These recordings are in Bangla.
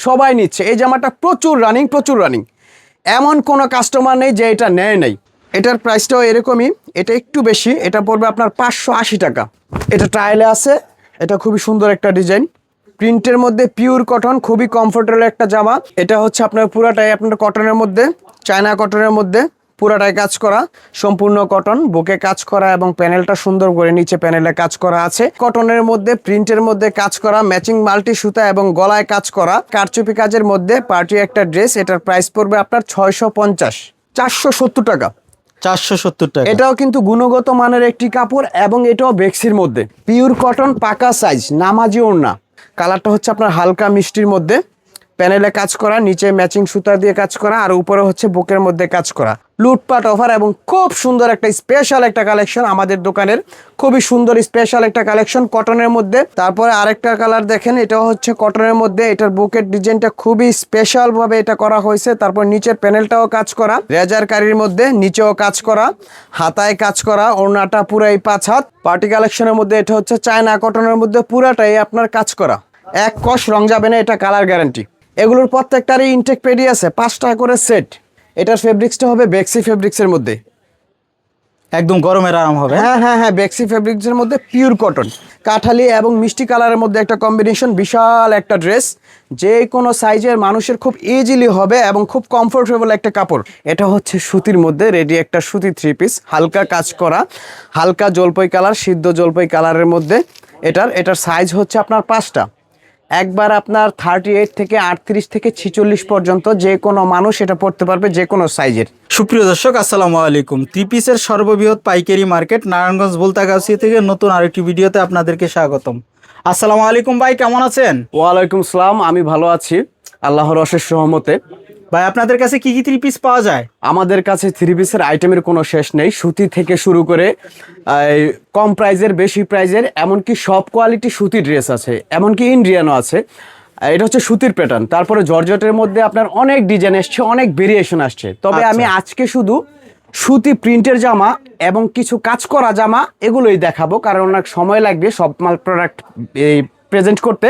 সবাই নিচ্ছে। এই জামাটা প্রচুর রানিং। এমন কোনো কাস্টমার নেই যে এটা নেয় নাই। এটার প্রাইসটাও এরকমই, এটা একটু বেশি, এটা পড়বে আপনার 580 টাকা। এটা ট্রায়ালে আছে, এটা খুবই সুন্দর একটা ডিজাইন, প্রিন্টের মধ্যে পিওর কটন, খুবই কমফোর্টেবল একটা জামা। এটা হচ্ছে আপনার পুরাটাই আপনার কটনের মধ্যে, চায়না কটনের মধ্যে পুরাটাই কাজ করা, সম্পূর্ণ কটন, বুকে কাজ করা এবং প্যানেলটা সুন্দর করে নিচে প্যানেলে কাজ করা আছে। কটনের মধ্যে প্রিন্টের মধ্যে কাজ করা, ম্যাচিং মাল্টি সুতা এবং গলায় কাজ করা, কারচুপি কাজের মধ্যে পার্টি একটা ড্রেস। এটার প্রাইস পড়বে আপনার 650, 470 টাকা। 470 টাকা। এটাও কিন্তু গুণগত মানের একটি কাপড় এবং এটাও বেক্সির মধ্যে, পিওর কটন, পাকা সাইজ, নামাজি ওড়না। কালারটা হচ্ছে আপনার হালকা মিষ্টির মধ্যে, প্যানেলে কাজ করা, নিচে ম্যাচিং সুতা দিয়ে কাজ করা আর উপরে হচ্ছে বুকের মধ্যে কাজ করা। লুটপাট অফার এবং খুব সুন্দর একটা স্পেশাল একটা কালেকশন আমাদের দোকানের, খুবই সুন্দর স্পেশাল একটা কালেকশন কটনের মধ্যে। তারপরে আরেকটা কালার দেখেন, এটাও হচ্ছে কটনের মধ্যে, এটার বুকের ডিজাইনটা খুবই স্পেশাল ভাবে এটা করা হয়েছে। তারপর নিচের প্যানেলটাও কাজ করা, রেজার কারির মধ্যে, নিচেও কাজ করা, হাতায় কাজ করা, ওড়নাটা পুরাই 5 হাত। পার্টি কালেকশনের মধ্যে এটা হচ্ছে চায়না কটনের মধ্যে, পুরাটাই আপনার কাজ করা, এক কষ রং যাবে না, এটা কালার গ্যারান্টি। এগুলোর প্রত্যেকটারই ইনটেক পেডি আছে, 5 টাকা করে সেট। এটার ফেব্রিক্সটা হবে বেক্সি ফেব্রিক্সের মধ্যে, একদম গরমের আরাম হবে। হ্যাঁ, বেক্সি ফেব্রিক্সের মধ্যে পিওর কটন, কাঠালি এবং মিষ্টি কালারের মধ্যে একটা কম্বিনেশন, বিশাল একটা ড্রেস, যে কোনো সাইজের মানুষের খুব ইজিলি হবে এবং খুব কমফোর্টেবল একটা কাপড়। এটা হচ্ছে সুতির মধ্যে রেডি একটা সুতি 3 পিস, হালকা কাজ করা, হালকা জলপাই কালার, সিদ্ধ জলপাই কালারের মধ্যে। এটার সাইজ হচ্ছে আপনার 5টা, একবার আপনার 38 থেকে 38 থেকে 46 পর্যন্ত যে কোনো মানুষ এটা পড়তে পারবে, যে কোনো সাইজের। সুপ্রিয় দর্শক, আসসালামু আলাইকুম। 3 পিসের সর্ববৃহৎ পাইকারি মার্কেট নারায়ণগঞ্জ ভুলতাগাছি থেকে নতুন আরেকটি ভিডিওতে আপনাদেরকে স্বাগতম। আসসালামু আলাইকুম ভাই, কেমন আছেন? ওয়ালাইকুম সালাম, আমি ভালো আছি আল্লাহর অশেষ রহমতে। ভাই, আপনাদের কাছে কি কি 3 পিস পাওয়া যায়? আমাদের কাছে 3 পিসের আইটেমের কোনো শেষ নেই, সুতি থেকে শুরু করে কম প্রাইজের, বেশি প্রাইজের, এমনকি সব কোয়ালিটি সুতি ড্রেস আছে, এমনকি ইন্ডিয়ানও আছে। এটা হচ্ছে সুতির প্যাটার্ন। তারপরে জর্জেটের মধ্যে আপনার অনেক ডিজাইন আসছে, অনেক ভেরিয়েশন আসছে। তবে আমি আজকে শুধু সুতি প্রিন্টের জামা এবং কিছু কাজ করা জামা এগুলোই দেখাবো, কারণ অনেক সময় লাগবে সব মাল প্রোডাক্ট প্রেজেন্ট করতে,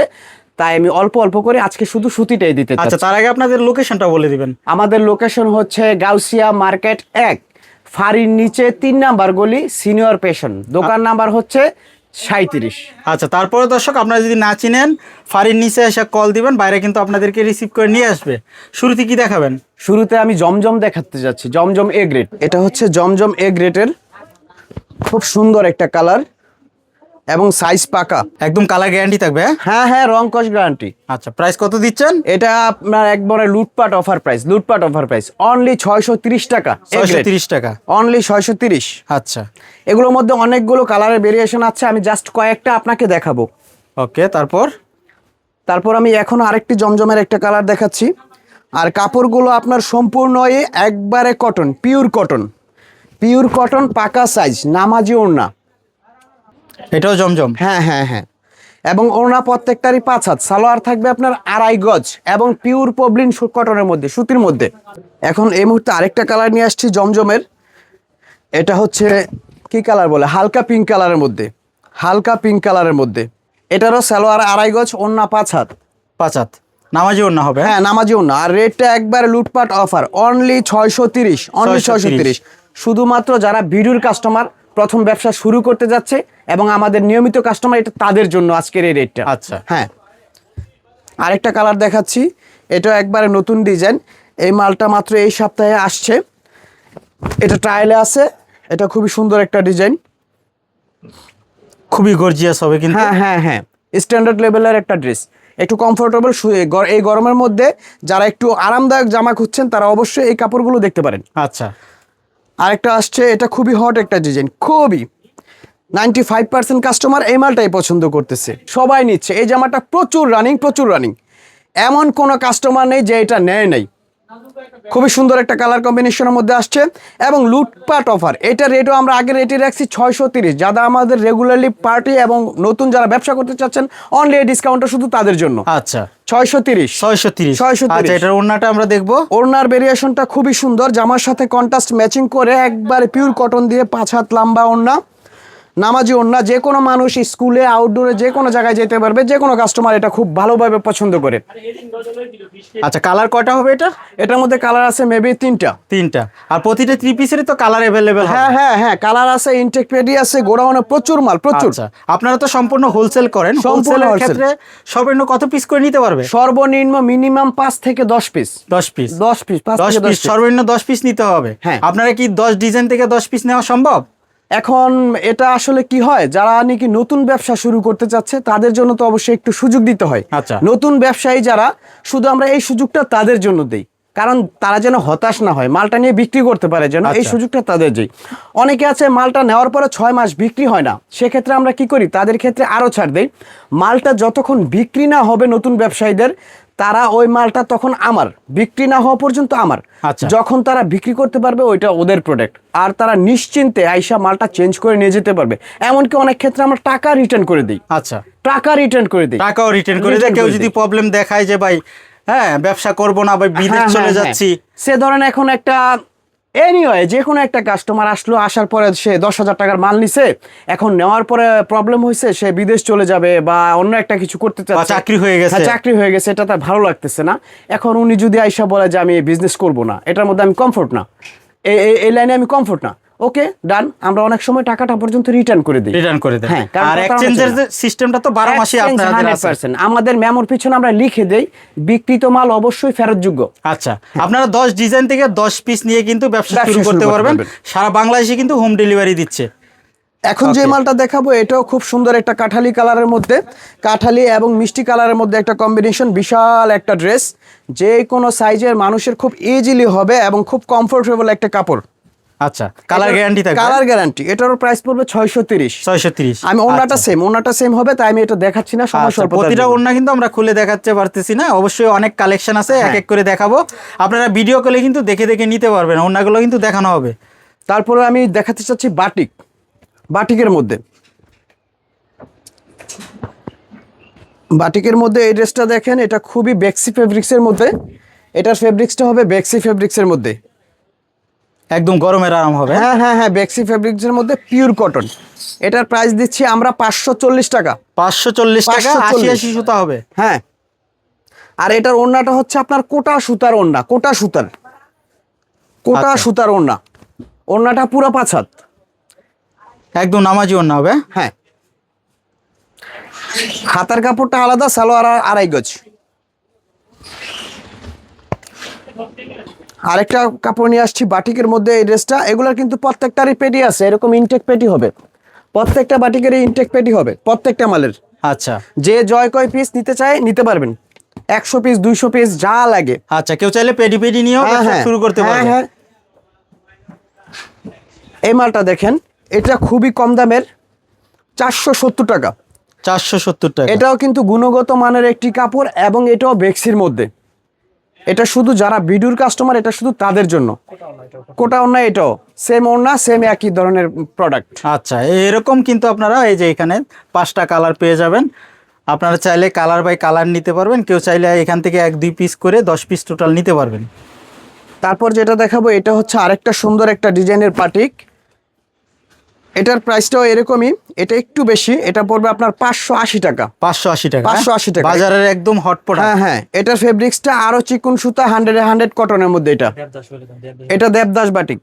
তাই আমি অল্প অল্প করে আজকে শুধু সুতিটাই দিতে চাচ্ছি। আচ্ছা, তার আগে আপনাদের লোকেশনটা বলে দিবেন। আমাদের লোকেশন হচ্ছে গাউসিয়া মার্কেট 1, ফাঁড়ির নিচে 3 নাম্বার গলি, সিনিয়র পেশন, দোকান নাম্বার হচ্ছে 37। আচ্ছা, তারপরে দর্শক, আপনারা যদি না চিনেন ফাঁড়ির নিচে এসে কল দিবেন, বাইরে কিন্তু আপনাদেরকে রিসিভ করে নিয়ে আসবে। শুরুতে কি দেখাবেন? শুরুতে আমি জমজম দেখাতে যাচ্ছি, জমজম এ গ্রেড। এটা হচ্ছে জমজম এ গ্রেডের খুব সুন্দর একটা কালার এবং সাইজ পাকা, একদম কালার গ্যারান্টি থাকবে? হ্যাঁ, রং কস গ্যারান্টি। আচ্ছা, প্রাইস কত দিচ্ছেন? এটা আপনার একবারে লুটপাট অফার প্রাইস, অনলি 630 টাকা। 630 টাকা অনলি 630। আচ্ছা, এগুলোর মধ্যে অনেকগুলো কালারের ভেরিয়েশন আছে, আমি জাস্ট কয়েকটা আপনাকে দেখাবো। ওকে, তারপর আমি এখন আরেকটি জমজমের একটা কালার দেখাচ্ছি। আর কাপড়গুলো আপনার সম্পূর্ণই একবারে কটন, পিওর কটন, পাকা সাইজ, নামাজি ওড়না। এটাও জমজম? হ্যাঁ, এবং ওড়না প্রত্যেকটারই 5 হাত, সালোয়ার থাকবে আপনার 2.5 গজ এবং পিওর পবলিন কটনের মধ্যে, সুতির মধ্যে। এখন এই মুহূর্তে আরেকটা কালার নিয়ে আসছি জমজমের। এটা হচ্ছে কি কালার বলে, হালকা পিঙ্ক কালারের মধ্যে, এটারও সালোয়ার 2.5 গজ, ওড়না 5 হাত। 5 হাত নামাজি ওড়না হবে? হ্যাঁ, নামাজি ওড়না। আর রেটটা একবারে লুটপাট অফার, অনলি 630, অনলি 630। শুধুমাত্র যারা ভিডিওর কাস্টমার, প্রথম ব্যবসা শুরু করতে যাচ্ছে এবং আমাদের নিয়মিত কাস্টমার, এটা তাদের জন্য আজকের এই রেটটা। আচ্ছা, হ্যাঁ, আরেকটা কালার দেখাচ্ছি, এটা একবারে নতুন ডিজাইন, এই মালটা মাত্র এই সপ্তাহে আসছে, এটা ট্রায়ালে আছে। এটা খুবই সুন্দর একটা ডিজাইন, খুবই গর্জিয়াস হবে কিন্তু। হ্যাঁ, স্ট্যান্ডার্ড লেভেলের একটা ড্রেস, একটু কমফোর্টেবল। এই গরমের মধ্যে যারা একটু আরামদায়ক জামা খুঁজছেন, তারা অবশ্যই এই কাপড়গুলো দেখতে পারেন। আচ্ছা, আরেকটা আসছে, এটা খুবই হট একটা ডিজাইন, খুবই 95% কাস্টমার এই মালটাই পছন্দ করতেছে, সবাই নিচ্ছে। এই জামাটা প্রচুর রানিং, এমন কোনো কাস্টমার নেই যে এটা নেয় নাই। খুবই সুন্দর একটা কালার কম্বিনেশনের মধ্যে আসছে এবং লুটপাট অফার। এটা রেটও আমরা আগে রেটে রাখছি 630। যারা আমাদের রেগুলারলি পার্টি এবং নতুন যারা ব্যবসা করতে চাচ্ছেন, অনলি এই ডিসকাউন্টটা শুধু তাদের জন্য। আচ্ছা, 630। আচ্ছা, এটার ওড়নাটা আমরা দেখবো। ওড়নার ভেরিয়েশনটা খুবই সুন্দর, জামার সাথে কন্ট্রাস্ট ম্যাচিং করে একবারে পিওর কটন দিয়ে 5 হাত লম্বা ওড়না, নামাজি ওড়না, যে কোনো মানুষ স্কুলে আউটডোরে যে কোনো জায়গায় যেতে পারবে, যে কোনো কাস্টমার এটা খুব ভালোভাবে পছন্দ করে। আচ্ছা, কালার কয়টা হবে এটা? এটার মধ্যে কালার আছে মেবি তিনটা। আর প্রতিটা 3 পিসেরই তো কালার অ্যাভেলেবেল। হ্যাঁ কালার আছে, ইনটেক পেডি আছে, গোডাউনে প্রচুর মাল, প্রচুর। আচ্ছা, আপনারা তো সম্পূর্ণ হোলসেল করেন, সম্পূর্ণ হোলসেলের wholesale। ক্ষেত্রে সর্বনিম্ন কত পিস করে নিতে পারবে? সর্বনিম্ন মিনিমাম 5 থেকে 10 পিস। 10 পিস। 10 পিস, 5 10 থেকে 10 পিস, পিস। সর্বনিম্ন 10 পিস নিতে হবে। হ্যাঁ। আপনারা কি 10 ডিজাইন থেকে 10 পিস নেওয়া সম্ভব? এখন এটা আসলে কি হয়, যারা নাকি নতুন ব্যবসা শুরু করতে চাচ্ছে তাদের জন্য তো অবশ্যই একটু সুযোগ দিতে হয়। আচ্ছা। নতুন ব্যবসায়ী যারা, শুধু আমরা এই সুযোগটা তাদের জন্য দেই, কারণ তারা যেন হতাশ না হয়, মালটা নিয়ে বিক্রি করতে পারে, যেন এই আচ্ছা। সুযোগটা তাদের দেই। অনেকে আছে মালটা নেওয়ার পরে 6 মাস বিক্রি হয় না, সেক্ষেত্রে আমরা কি করি, তাদের ক্ষেত্রে আরো ছাড় দেই। মালটা যতক্ষণ বিক্রি না হবে নতুন ব্যবসায়ীদের, তারা ওই মালটা তখন আমার, বিক্রি না হওয়া পর্যন্ত আমার। আচ্ছা। যখন তারা বিক্রি করতে পারবে ওইটা ওদের প্রোডাক্ট, আর তারা নিশ্চিন্তে আইসা মালটা চেঞ্জ করে নিয়ে যেতে পারবে। এমনকি অনেক ক্ষেত্রে আমরা টাকা রিটার্ন করে দিই। আচ্ছা, টাকা রিটার্ন করে দিই। টাকাও রিটার্ন করে দেয়। কেউ যদি প্রবলেম দেখায় যে ভাই হ্যাঁ ব্যবসা করব না, ভাই বিদেশ চলে যাচ্ছি, সে ধরেন এখন একটা এনিওয়ে যে কোনো একটা কাস্টমার আসলো, আসার পরে সে 10,000 টাকার মাল নিছে, এখন নেওয়ার পরে প্রবলেম হয়েছে, সে বিদেশ চলে যাবে বা অন্য একটা কিছু করতে চাচ্ছে, চাকরি হয়ে গেছে। হ্যাঁ, চাকরি হয়ে গেছে, এটা তার ভালো লাগতেছে না। এখন উনি যদি আইসা বলে যে আমি বিজনেস করব না, এটার মধ্যে আমি কমফোর্ট না, এই লাইনে আমি কমফোর্ট না, ওকে ডান, আমরা অনেক সময় টাকাটা পর্যন্ত রিটার্ন করে দিই। রিটার্ন করে দেন। হ্যাঁ, কারণ আর কথা এক্সচেঞ্জের হচ্ছে না। সিস্টেমটা তো 12 মাসই আপনাদের আছে। 100% আমাদের মেমোর পিছনে আমরা লিখে দেই, বিক্রিত মাল অবশ্যই ফেরতযোগ্য। আচ্ছা, আপনারা 10 ডিজাইন থেকে 10 পিস নিয়ে কিন্তু ব্যবসা ব্যবসা শুরু শুরু করতে করতে পারবেন। পারবেন। সারা বাংলাদেশে কিন্তু হোম ডেলিভারি দিচ্ছে। এখন যে মালটা দেখাবো এটাও খুব সুন্দর, একটা কাঠালি কালারের মধ্যে, কাঠালি এবং মিষ্টি কালারের মধ্যে একটা কম্বিনেশন, বিশাল একটা ড্রেস, যে কোনো সাইজের মানুষের খুব ইজিলি হবে এবং খুব কমফোর্টেবল একটা কাপড়। আচ্ছা, কালার গ্যারান্টি থাকবে? Colour guarantee. এটারও প্রাইস পড়বে 630। 630। আমি ওন্নাটা সেম হবে, তাই আমি এটা দেখাচ্ছি না, সময় আচ্ছা, স্বল্পতার প্রতিটা জন্য। ওড়না কিন্তু আমরা খুলে দেখাতে পারতেছি না, অবশ্যই অনেক কালেকশন আছে, এক হ্যাঁ। এক করে দেখাবো। আপনারা ভিডিও কলে কিন্তু দেখে দেখে নিতে পারবেন, ওড়নাগুলো কিন্তু দেখানো হবে। তারপরে আমি দেখাতে চাচ্ছি বাটিকের মধ্যে। বাটিকের মধ্যে এই ড্রেসটা দেখেন, এটা খুবই বেক্সি ফেব্রিক্সের মধ্যে, এটার ফেব্রিক্সটা হবে বেক্সি ফেব্রিক্সের মধ্যে, একদম গরমের আরাম হবে। হ্যাঁ বেক্সি ফেব্রিক্সের মধ্যে পিওর কটন। এটার প্রাইস দিচ্ছি আমরা 540 টাকা। 540 টাকা, 540 80 সুতা হবে। হ্যাঁ, আর এটার ওড়নাটা হচ্ছে আপনার কোটা সুতার ওড়না, কোটা আচ্ছা। সুতার ওড়না। ওড়নাটা পুরো 5 হাত। একদম নামাজি ওড়না হবে। হ্যাঁ, হাতার কাপড়টা আলাদা, সালোয়ার 2.5 গজ। আরেকটা কাপড় নিয়ে আসছি বাটিকের মধ্যে, এই ড্রেসটা, এগুলোর কিন্তু প্রত্যেকটারই পেটি আছে, এরকম ইনটেক পেটি হবে, প্রত্যেকটা বাটিকেরই ইনটেক পেটি হবে, প্রত্যেকটা মালের। আচ্ছা। যে জয় কয় পিস নিতে চায় নিতে পারবেন, 100 পিস 200 পিস যা লাগে। আচ্ছা, কেউ চাইলে পেডি পেডি নিয়েও ব্যবসা শুরু করতে পারবে। হ্যাঁ। এই মালটা দেখেন, এটা খুবই কম দামের, 470 টাকা। 470 টাকা। এটাও কিন্তু গুণগত মানের একটি কাপড় এবং এটাও বেক্সির মধ্যে। এটা শুধু যারা ভিডিওর কাস্টমার, এটা শুধু তাদের জন্য। কোটা ওড়না, এটাও সেম ওড়না, সেম একই ধরনের প্রোডাক্ট। আচ্ছা, এরকম কিন্তু আপনারা এই যে এখানে 5টা কালার পেয়ে যাবেন। আপনারা চাইলে কালার বাই কালার নিতে পারবেন, কেউ চাইলে এখান থেকে 1-2 পিস করে 10 পিস টোটাল নিতে পারবেন। তারপর যেটা দেখাবো, এটা হচ্ছে আরেকটা সুন্দর একটা ডিজাইনের পাটিক। এটার প্রাইসটাও এরকমই, এটা একটু বেশি, এটা পড়বে আপনার 580 টাকা। 580 টাকা। 580 টাকা। বাজারের একদম হট প্রোডাক্ট। হ্যাঁ, এটার ফেব্রিক্সটা আরো চিকন সুতা, 100 কটনের মধ্যে। এটা দেবদাস বাটিক।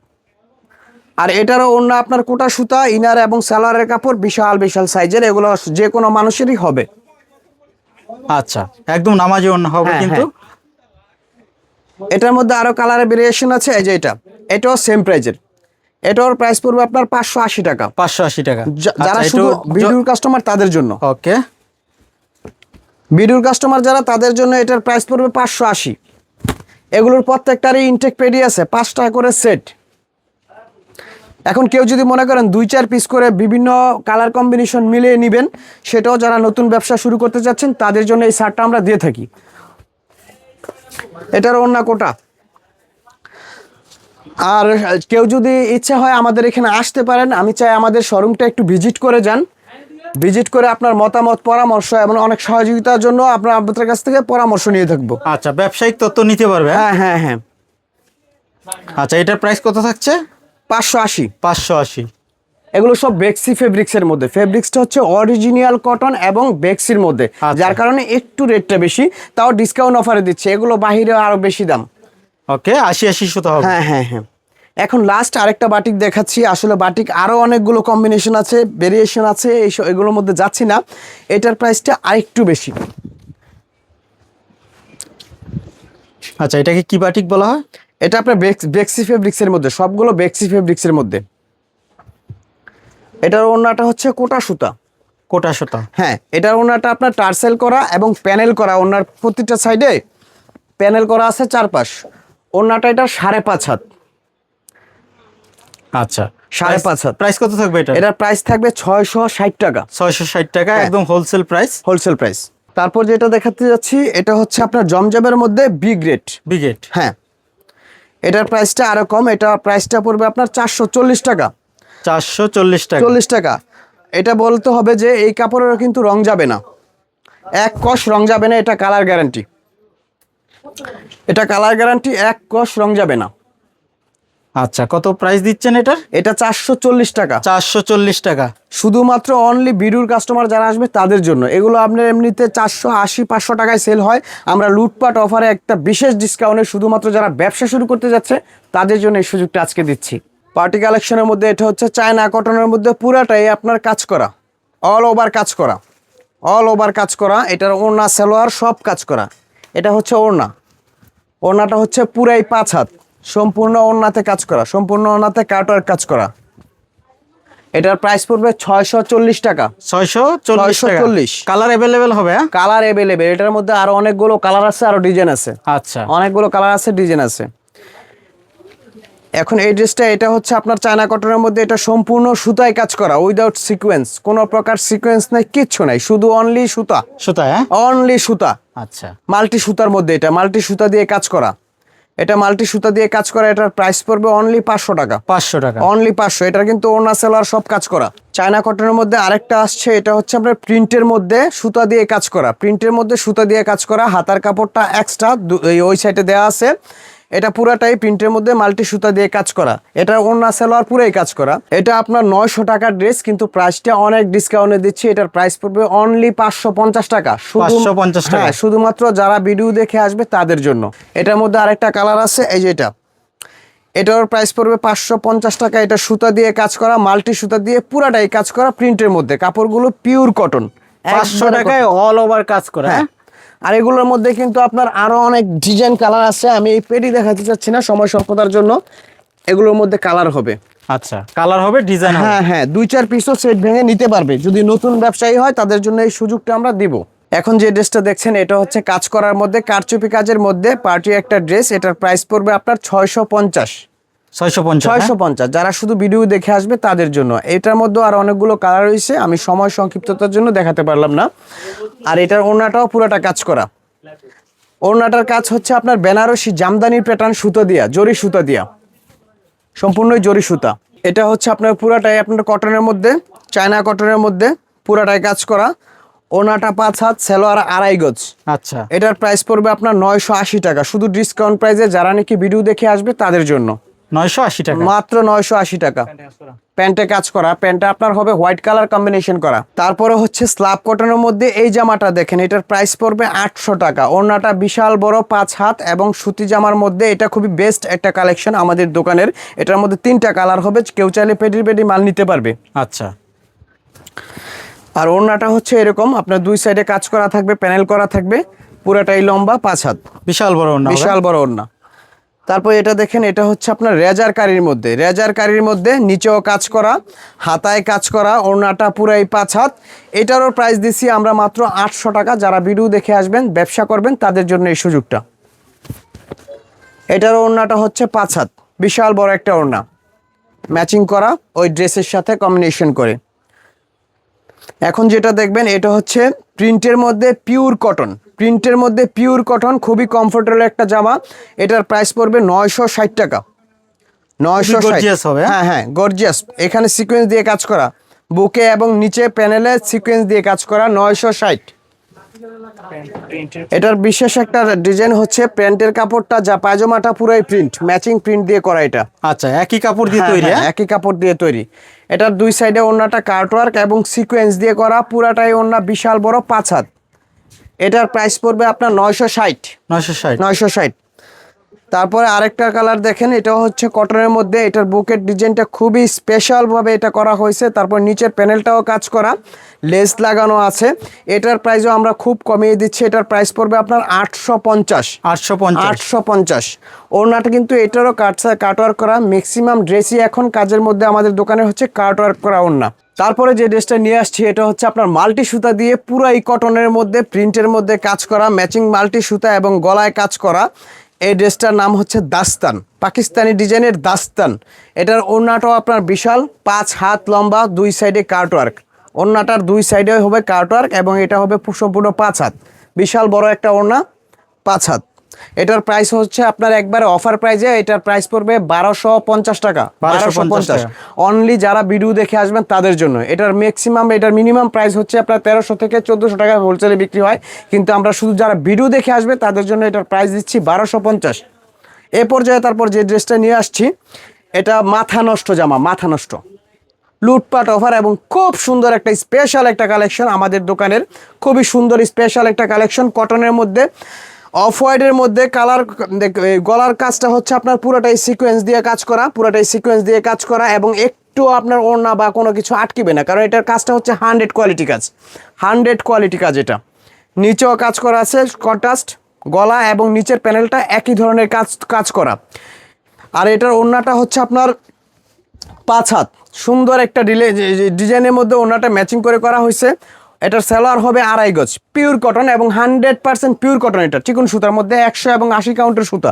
আর এটারও অন্য আপনার কোটা সুতা, ইনার এবং সালোয়ারের কাপড়, বিশাল সাইজের, এগুলো যে কোনো মানুষেরই হবে। আচ্ছা, একদম নামাজি ওড়না হবে হ্যাঁ, কিন্তু। এটার মধ্যে আরো কালারের ভেরিয়েশন আছে, এই যে এটাও সেম প্রাইজের। এটার প্রাইস পড়বে আপনার 580 টাকা। 580 টাকা। যারা শুধু ভিডিওর কাস্টমার তাদের জন্য। ওকে, ভিডিওর কাস্টমার যারা, তাদের জন্য এটার প্রাইস পড়বে 580। এগুলোর প্রত্যেকটারই ইনটেক পেডি আছে, 5 টাকা করে সেট। এখন কেউ যদি মনে করেন 2-4 পিস করে বিভিন্ন কালার কম্বিনেশন মিলিয়ে নেবেন, সেটাও যারা নতুন ব্যবসা শুরু করতে যাচ্ছেন তাদের জন্য এই শার্টটা আমরা দিয়ে থাকি। এটার ওড়না কোটা। আর কেউ যদি ইচ্ছা হয় আমাদের এখানে আসতে পারেন, আমি চাই আমাদের শোরুমটা একটু ভিজিট করে যান, ভিজিট করে আপনার মতামত, পরামর্শ এবং অনেক সহযোগিতার জন্য আপনাদের কাছ থেকে পরামর্শ নিয়ে থাকবো। আচ্ছা, ব্যবসায়িক তথ্য নিতে পারবে। হ্যাঁ। আচ্ছা, এটার প্রাইস কত থাকছে? 580। 580। এগুলো সব বেক্সি ফেব্রিক্সের মধ্যে। ফেব্রিক্সটা হচ্ছে অরিজিনাল কটন এবং বেক্সির মধ্যে, যার কারণে একটু রেটটা বেশি, তাও ডিসকাউন্ট অফারে দিচ্ছে। এগুলো বাহিরে আরো বেশি দাম। ওকে, 80 সুতা হবে। হ্যাঁ হ্যাঁ হ্যাঁ। এখন লাস্ট আরেকটা বাটিক দেখাচ্ছি। আসলে বাটিক আরো অনেকগুলো কম্বিনেশন আছে, ভেরিয়েশন আছে, এগুলোর মধ্যে যাচ্ছি না। এটার প্রাইসটা আরেকটু বেশি। আচ্ছা, এটাকে কি বাটিক বলা হয়? এটা আপনার বেক্সি ফেব্রিক্সের মধ্যে, সবগুলো বেক্সি ফেব্রিক্সের মধ্যে। এটার ওড়নাটা হচ্ছে কোটা সুতা। কোটা সুতা। হ্যাঁ, এটার ওড়নাটা আপনার টার্সেল করা এবং প্যানেল করা। ওড়নার প্রতিটা সাইডে প্যানেল করা আছে চারপাশ। ওড়নাটা এটা 5.5 হাত। আচ্ছা, 5.5 হাত। প্রাইস কত থাকবে এটা? এটার প্রাইস থাকবে 660 টাকা। 660 টাকা, একদম হোলসেল প্রাইস। Wholesale price. তারপর যেটা দেখাতে যাচ্ছি, এটা হচ্ছে আপনার জমজমের মধ্যে বি গ্রেড। বিগেট। হ্যাঁ, এটার প্রাইসটা আরো কম। এটার প্রাইসটা পড়বে আপনার 440 টাকা। 440 টাকা। 40 টাকা। এটা বলতে হবে যে এই কাপড়ের কিন্তু রং যাবে না, এক কষ রং যাবে না। এটা কালার গ্যারান্টি। এটা কালার গ্যারান্টি, এক কষ রং যাবে না। আচ্ছা, কত প্রাইস দিচ্ছেন এটার? এটা 440 টাকা। 440 টাকা। শুধুমাত্র অনলি বিডুর কাস্টমার যারা আসবে তাদের জন্য। এগুলো আপনার এমনিতে 480-500 টাকায় সেল হয়। আমরা লুটপাট অফারে একটা বিশেষ ডিসকাউন্টে শুধুমাত্র যারা ব্যবসা শুরু করতে যাচ্ছে তাদের জন্য এই সুযোগটা আজকে দিচ্ছি। পার্টি কালেকশনের মধ্যে এটা হচ্ছে চায়না কটনের মধ্যে পুরাটাই আপনার কাজ করা, অল ওভার কাজ করা, অল ওভার কাজ করা। এটার ওড়না সালোয়ার সব কাজ করা। এটা হচ্ছে ওড়না। ওড়নাটা হচ্ছে পুরাই 5 হাত, সম্পূর্ণ ওড়নাতে কাজ করা, সম্পূর্ণ ওড়নাতে কাটওয়ার্ক কাজ করা। এটার প্রাইস পড়বে 640 টাকা। 640 টাকা। কালার अवेलेबल হবে? হ্যাঁ, কালার अवेलेबल। এটার মধ্যে আরো অনেকগুলো কালার আছে, আরো ডিজাইন আছে। আচ্ছা, অনেকগুলো কালার আছে, ডিজাইন আছে। এখন এই ড্রেসটা, এটা হচ্ছে আপনার চায়না কটনের মধ্যে। এটা সম্পূর্ণ সুতায় কাজ করা, উইদাউট সিকোয়েন্স। কোনো প্রকার সিকোয়েন্স নাই, কিচ্ছু নাই, শুধু অনলি সুতা। সুতা? হ্যাঁ, অনলি সুতা। আচ্ছা, মাল্টি সুতার মধ্যে। এটা মাল্টি সুতা দিয়ে কাজ করা। এটা মাল্টি সুতা দিয়ে কাজ করা। এটার প্রাইস পড়বে অনলি 500 টাকা। 500 টাকা। অনলি 500। এটা কিন্তু ওড়না সেলার সব কাজ করা। চায়না কটনের মধ্যে আরেকটা আসছে, এটা হচ্ছে আপনার প্রিন্টের মধ্যে সুতা দিয়ে কাজ করা। প্রিন্টের মধ্যে সুতা দিয়ে কাজ করা। হাতার কাপড়টা এক্সট্রা ওই সাইডে দেওয়া আছে। এটা পুরাটাই প্রিন্টের মধ্যে মাল্টি সুতা দিয়ে কাজ করা। এটা ওড়না সেলার পুরাই কাজ করা। এটা আপনার 900 টাকার ড্রেস, কিন্তু প্রাইসটা অনেক ডিসকাউন্টে দিচ্ছি। এটার প্রাইস পড়বে অনলি 550 টাকা। 550 টাকা। হ্যাঁ, শুধুমাত্র যারা ভিডিও দেখে আসবে তাদের জন্য। এটার মধ্যে আরেকটা কালার আছে, এই যে এটা। এটার প্রাইস পড়বে 550 টাকা। এটা সুতা দিয়ে কাজ করা, মাল্টি সুতা দিয়ে পুরাটাই কাজ করা, প্রিন্টের মধ্যে। কাপড়গুলো পিওর কটন। 500 টাকায় অল ওভার কাজ করা। হ্যাঁ, আর এগুলোর মধ্যে কিন্তু আপনার আরো অনেক ডিজাইন কালার আছে। আমি এই পেটি দেখাতে চাচ্ছি না সময় স্বল্পতার জন্য। এগুলোর মধ্যে কালার হবে। আচ্ছা, কালার হবে, ডিজাইন হবে। হ্যাঁ হ্যাঁ, 2-4 পিসও সেট ভেঙে নিতে পারবে। যদি নতুন ব্যবসায়ী হয় তাদের জন্য এই সুযোগটা আমরা দিব। এখন যে ড্রেসটা দেখছেন, এটা হচ্ছে কাজ করার মধ্যে, কারচুপি কাজের মধ্যে পার্টি একটা ড্রেস। এটার প্রাইস পড়বে আপনার 650। 650। 650। যারা শুধু ভিডিও দেখে আসবে তাদের জন্য। এটার মধ্যে আর অনেকগুলো কালার রয়েছে, আমি সময় সংক্ষিপ্ততার জন্য দেখাতে পারলাম না। আর এটার ওড়নাটাও পুরোটা কাজ করা। ওড়নাটার কাজ হচ্ছে আপনার বেনারসি জামদানির প্যাটার্ন সুতো দিয়া, জরি সুতা দিয়া, সম্পূর্ণই জরি সুতা। এটা হচ্ছে আপনার পুরাটাই আপনার কটনের মধ্যে, চায়না কটনের মধ্যে পুরাটাই কাজ করা। ওড়নাটা 5 হাত, সালোয়ার 2.5 গজ। আচ্ছা, এটার প্রাইস পড়বে আপনার 980 টাকা। শুধু ডিসকাউন্ট প্রাইসে যারা নাকি ভিডিও দেখে আসবে তাদের জন্য 980 টাকা। মাত্র 980 টাকা। প্যান্টে কাজ করা। প্যান্টটা আপনার হবে হোয়াইট কালার কম্বিনেশন করা। তারপরে হচ্ছে স্ল্যাব কটনের মধ্যে এই জামাটা দেখেন, এটার প্রাইস পড়বে 800 টাকা। ওড়নাটা বিশাল বড় 5 হাত এবং সুতি জামার মধ্যে। এটা খুবই বেস্ট একটা কালেকশন আমাদের দোকানের। এটার মধ্যে 3টা কালার হবে, কেউ চাইলে পেডি মাল নিতে পারবে। আচ্ছা, আর ওড়নাটা হচ্ছে এরকম, আপনার 2 সাইডে কাজ করা থাকবে, প্যানেল করা থাকবে, পুরাটাই লম্বা 5 হাত, বিশাল বড় ওড়না। বিশাল বড় ওড়না। তারপর এটা দেখেন, এটা হচ্ছে আপনার রেজার কারির মধ্যে। রেজার কারির মধ্যে নিচেও কাজ করা, হাতায় কাজ করা, ওড়নাটা পুরাই 5 হাত। এটারও প্রাইস দিচ্ছি আমরা মাত্র 800 টাকা। যারা ভিডিও দেখে আসবেন, ব্যবসা করবেন, তাদের জন্য এই সুযোগটা। এটার ওড়নাটা হচ্ছে 5 হাত, বিশাল বড় একটা ওড়না, ম্যাচিং করা ওই ড্রেসের সাথে কম্বিনেশন করে। এখন যেটা দেখবেন, এটা হচ্ছে প্রিন্টের মধ্যে পিওর কটন। প্রিন্টের মধ্যে পিওর কটন, খুবই কমফোর্টেবল একটা জামা। এটার প্রাইস পড়বে 960 টাকা। 960 গর্জিয়াস হবে। হ্যাঁ হ্যাঁ, গর্জিয়াস। এখানে সিকোয়েন্স দিয়ে কাজ করা, বুকে এবং নিচে প্যানেলে সিকোয়েন্স দিয়ে কাজ করা। 960। এটার বিশেষ একটা ডিজাইন হচ্ছে প্যান্টের কাপড়টা যা পায়জামাটা পুরাই প্রিন্ট, ম্যাচিং প্রিন্ট দিয়ে করা এটা। আচ্ছা, একই কাপড় দিয়ে হ্যাঁ, তৈরি? হ্যাঁ, একই কাপড় দিয়ে তৈরি। এটার দুই সাইডে ওড়নাটা কাটওয়ার্ক এবং সিকোয়েন্স দিয়ে করা, পুরাটাই ওড়না বিশাল বড় 5 হাত। এটার প্রাইস পড়বে আপনার 960। 960। 960। তারপরে আরেকটা কালার দেখেন, এটা হচ্ছে কটনের মধ্যে। এটার বুকের ডিজাইনটা খুবই স্পেশাল ভাবে এটা করা হয়েছে। তারপর নিচের প্যানেলটাও কাজ করা, লেস লাগানো আছে। এটার প্রাইসও আমরা খুব কমিয়ে দিচ্ছি। এটার প্রাইস পড়বে আপনার 850। 850। 850। ওড়নাটা কিন্তু এটারও কাটওয়ার্ক করা। ম্যাক্সিমাম ড্রেসই এখন কাজের মধ্যে আমাদের দোকানে হচ্ছে কাটওয়ার্ক করা ওড়না। তারপরে যে ড্রেসটা নিয়ে আসছি এটা হচ্ছে আপনার মাল্টি সুতা দিয়ে পুরাই কটনের মধ্যে প্রিন্টের মধ্যে কাজ করা, ম্যাচিং মাল্টি সুতা এবং গলায় কাজ করা। এই ড্রেসটার নাম হচ্ছে দাস্তান, পাকিস্তানি ডিজাইনের দাস্তান। এটার ওড়নাটাও আপনার বিশাল, 5 হাত লম্বা, দুই সাইডে কাটওয়ার্ক। ওড়নাটার দুই সাইডে হবে কাটওয়ার্ক এবং এটা হবে সম্পূর্ণ 5 হাত। বিশাল বড় একটা ওড়না, 5 হাত। এটার প্রাইস হচ্ছে আপনার একবারে অফার প্রাইজে এটার প্রাইস পড়বে 1250 টাকা। 1250 অনলি যারা ভিডিও দেখে আসবেন তাদের জন্য। এটার মিনিমাম প্রাইস হচ্ছে আপনার 1300 থেকে 1400 টাকা হোলসেলে বিক্রি হয়, কিন্তু আমরা শুধু যারা ভিডিও দেখে আসবে তাদের জন্য এটার প্রাইস দিচ্ছি 1250। এ পর্যায়ে তারপর যে ড্রেসটা নিয়ে আসছি এটা মাথা নষ্ট জামা, মাথা নষ্ট লুটপাট অফার এবং খুব সুন্দর একটা স্পেশাল একটা কালেকশন আমাদের দোকানের। খুবই সুন্দর স্পেশাল একটা কালেকশন কটনের মধ্যে, অফ হোয়াইটের মধ্যে। গলার কাজটা হচ্ছে আপনার পুরোটাই সিকোয়েন্স দিয়ে কাজ করা, পুরোটাই সিকোয়েন্স দিয়ে কাজ করা এবং একটু আপনার ওড়না বা কোনো কিছু আটকিবে না, কারণ এটার কাজটা হচ্ছে 100 কোয়ালিটি কাজ। 100 কোয়ালিটি কাজ। এটা নিচেও কাজ করা আছে কন্ট্রাস্ট, গলা এবং নিচের প্যানেলটা একই ধরনের কাজ করা। আর এটার ওড়নাটা হচ্ছে আপনার 5 হাত। সুন্দর একটা ডিজাইনের মধ্যে ওড়নাটা ম্যাচিং করে করা হয়েছে। এটার সেলার হবে 2.5 গজ, পিওর কটন এবং 100% পিওর কটন। এটা চিকন সুতার মধ্যে 100 এবং 80 কাউন্টের সুতা,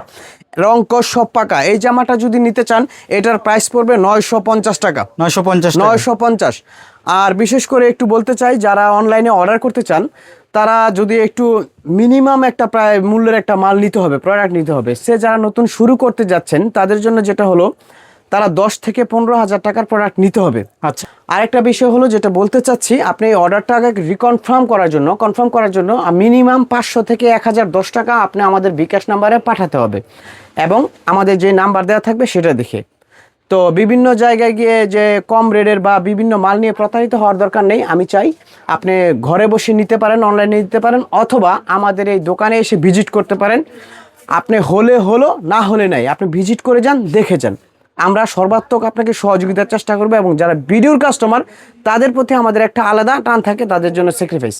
রং কস সব পাকা। এই জামাটা যদি নিতে চান এটার প্রাইস পড়বে 950 টাকা। 950। আর বিশেষ করে একটু বলতে চাই, যারা অনলাইনে অর্ডার করতে চান তারা যদি একটু মিনিমাম একটা প্রায় মূল্যের একটা মাল নিতে হবে, প্রোডাক্ট নিতে হবে। সে যারা নতুন শুরু করতে যাচ্ছেন তাদের জন্য যেটা হলো, তারা 10 থেকে 15 হাজার টাকার প্রোডাক্ট নিতে হবে। আচ্ছা, আরেকটা বিষয় হলো যেটা বলতে চাচ্ছি, আপনি এই অর্ডারটা আগে কনফার্ম করার জন্য মিনিমাম 500 থেকে 1010 টাকা আপনি আমাদের বিকাশ নাম্বারে পাঠাতে হবে এবং আমাদের যে নাম্বার দেওয়া থাকবে সেটা দেখে। তো বিভিন্ন জায়গায় গিয়ে যে কম রেটের বা বিভিন্ন মাল নিয়ে প্রতারিত হওয়ার দরকার নেই। আমি চাই আপনি ঘরে বসে নিতে পারেন, অনলাইনে নিতে পারেন, অথবা আমাদের এই দোকানে এসে ভিজিট করতে পারেন। আপনি হলে হলো, না হলে নাই, আপনি ভিজিট করে যান, দেখে যান। আমরা সর্বাত্মক আপনাকে সহযোগিতার চেষ্টা করবো এবং যারা ভিডিওর কাস্টমার তাদের প্রতি আমাদের একটা আলাদা টান থাকে, তাদের জন্য স্যাক্রিফাইস।